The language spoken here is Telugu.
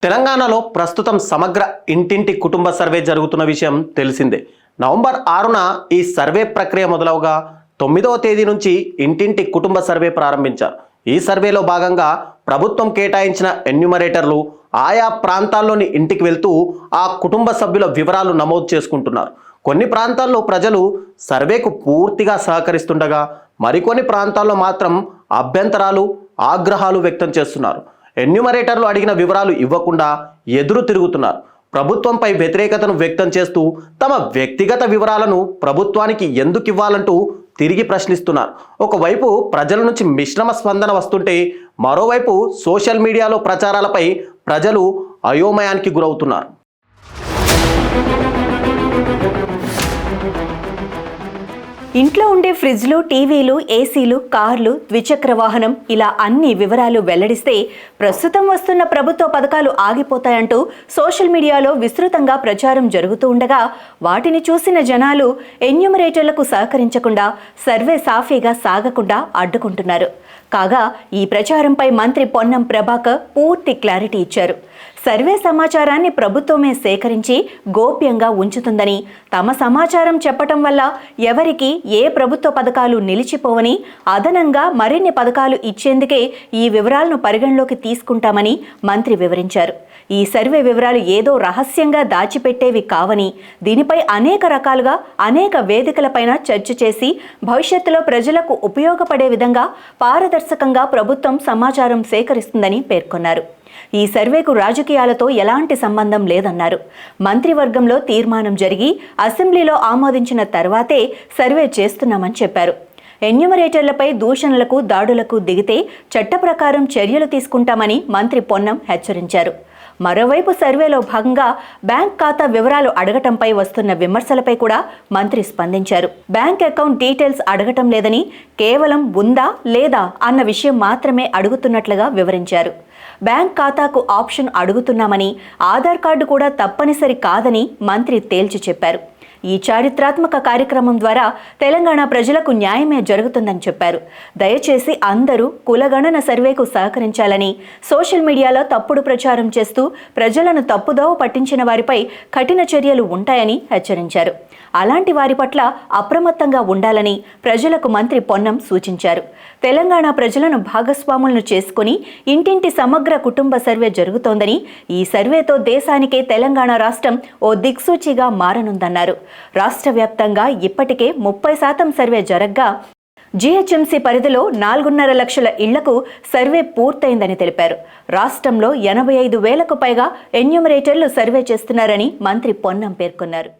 తెలంగాణలో ప్రస్తుతం సమగ్ర ఇంటింటి కుటుంబ సర్వే జరుగుతున్న విషయం తెలిసిందే. నవంబర్ 6న ఈ సర్వే ప్రక్రియ మొదలవగా 9వ తేదీ నుంచి ఇంటింటి కుటుంబ సర్వే ప్రారంభించారు. ఈ సర్వేలో భాగంగా ప్రభుత్వం కేటాయించిన ఎన్యూమరేటర్లు ఆయా ప్రాంతాల్లోని ఇంటికి వెళ్తూ ఆ కుటుంబ సభ్యుల వివరాలు నమోదు చేసుకుంటున్నారు. కొన్ని ప్రాంతాల్లో ప్రజలు సర్వేకు పూర్తిగా సహకరిస్తుండగా మరికొన్ని ప్రాంతాల్లో మాత్రం అభ్యంతరాలు, ఆగ్రహాలు వ్యక్తం చేస్తున్నారు. ఎన్యూమరేటర్లు అడిగిన వివరాలు ఇవ్వకుండా ఎదురు తిరుగుతున్నారు. ప్రభుత్వంపై వ్యతిరేకతను వ్యక్తం చేస్తూ తమ వ్యక్తిగత వివరాలను ప్రభుత్వానికి ఎందుకు ఇవ్వాలంటూ తిరిగి ప్రశ్నిస్తున్నారు. ఒకవైపు ప్రజల నుంచి మిశ్రమ స్పందన వస్తుంటే మరోవైపు సోషల్ మీడియాలో ప్రచారాలపై ప్రజలు అయోమయానికి గురవుతున్నారు. ఇంట్లో ఉండే ఫ్రిడ్జ్లు, టీవీలు, ఏసీలు, కార్లు, ద్విచక్ర వాహనం ఇలా అన్ని వివరాలు వెల్లడిస్తే ప్రస్తుతం వస్తున్న ప్రభుత్వ పథకాలు ఆగిపోతాయంటూ సోషల్ మీడియాలో విస్తృతంగా ప్రచారం జరుగుతూ ఉండగా వాటిని చూసిన జనాలు ఎన్యూమరేటర్లకు సహకరించకుండా సర్వే సాఫీగా సాగకుండా అడ్డుకుంటున్నారు. కాగా ఈ ప్రచారంపై మంత్రి పొన్నం ప్రభాకర్ పూర్తి క్లారిటీ ఇచ్చారు. సర్వే సమాచారాన్ని ప్రభుత్వమే సేకరించి గోప్యంగా ఉంచుతుందని, తమ సమాచారం చెప్పటం వల్ల ఎవరికి ఏ ప్రభుత్వ పథకాలు నిలిచిపోవని, అదనంగా మరిన్ని పథకాలు ఇచ్చేందుకే ఈ వివరాలను పరిగణలోకి తీసుకుంటామని మంత్రి వివరించారు. ఈ సర్వే వివరాలు ఏదో రహస్యంగా దాచిపెట్టేవి కావని, దీనిపై అనేక రకాలుగా అనేక వేదికలపైన చర్చ చేసి భవిష్యత్తులో ప్రజలకు ఉపయోగపడే విధంగా పారదర్శకంగా ప్రభుత్వం సమాచారం సేకరిస్తుందని పేర్కొన్నారు. ఈ సర్వేకు రాజకీయాలతో ఎలాంటి సంబంధం లేదన్నారు. మంత్రివర్గంలో తీర్మానం జరిగి అసెంబ్లీలో ఆమోదించిన తర్వాతే సర్వే చేస్తున్నామని చెప్పారు. ఎన్యూమరేటర్లపై దూషణలకు, దాడులకు దిగితే చట్ట ప్రకారం చర్యలు తీసుకుంటామని మంత్రి పొన్నం హెచ్చరించారు. మరోవైపు సర్వేలో భాగంగా బ్యాంక్ ఖాతా వివరాలు అడగటంపై వస్తున్న విమర్శలపై కూడా మంత్రి స్పందించారు. బ్యాంక్ అకౌంట్ డీటెయిల్స్ అడగటం లేదని, కేవలం ఉందా లేదా అన్న విషయం మాత్రమే అడుగుతున్నట్లుగా వివరించారు. బ్యాంక్ ఖాతాకు ఆప్షన్ అడుగుతున్నామని, ఆధార్ కార్డు కూడా తప్పనిసరి కాదని మంత్రి తేల్చి చెప్పారు. ఈ చారిత్రాత్మక కార్యక్రమం ద్వారా తెలంగాణ ప్రజలకు న్యాయమే జరుగుతుందని చెప్పారు. దయచేసి అందరూ కులగణన సర్వేకు సహకరించాలని, సోషల్ మీడియాలో తప్పుడు ప్రచారం చేస్తూ ప్రజలను తప్పుదోవ పట్టించిన వారిపై కఠిన చర్యలు ఉంటాయని హెచ్చరించారు. అలాంటి వారి పట్ల అప్రమత్తంగా ఉండాలని ప్రజలకు మంత్రి పొన్నం సూచించారు. తెలంగాణ ప్రజలను భాగస్వాములను చేసుకుని ఇంటింటి సమగ్ర కుటుంబ సర్వే జరుగుతోందని, ఈ సర్వేతో దేశానికే తెలంగాణ రాష్ట్రం ఓ దిక్సూచిగా మారనుందన్నారు. రాష్ట్ర వ్యాప్తంగా ఇప్పటికే 30% సర్వే జరగ్గా జీహెచ్ఎంసీ పరిధిలో 4.5 లక్షల ఇళ్లకు సర్వే పూర్తయిందని తెలిపారు. రాష్ట్రంలో 85,000కు పైగా ఎన్యూమరేటర్లు సర్వే చేస్తున్నారని మంత్రి పొన్నం పేర్కొన్నారు.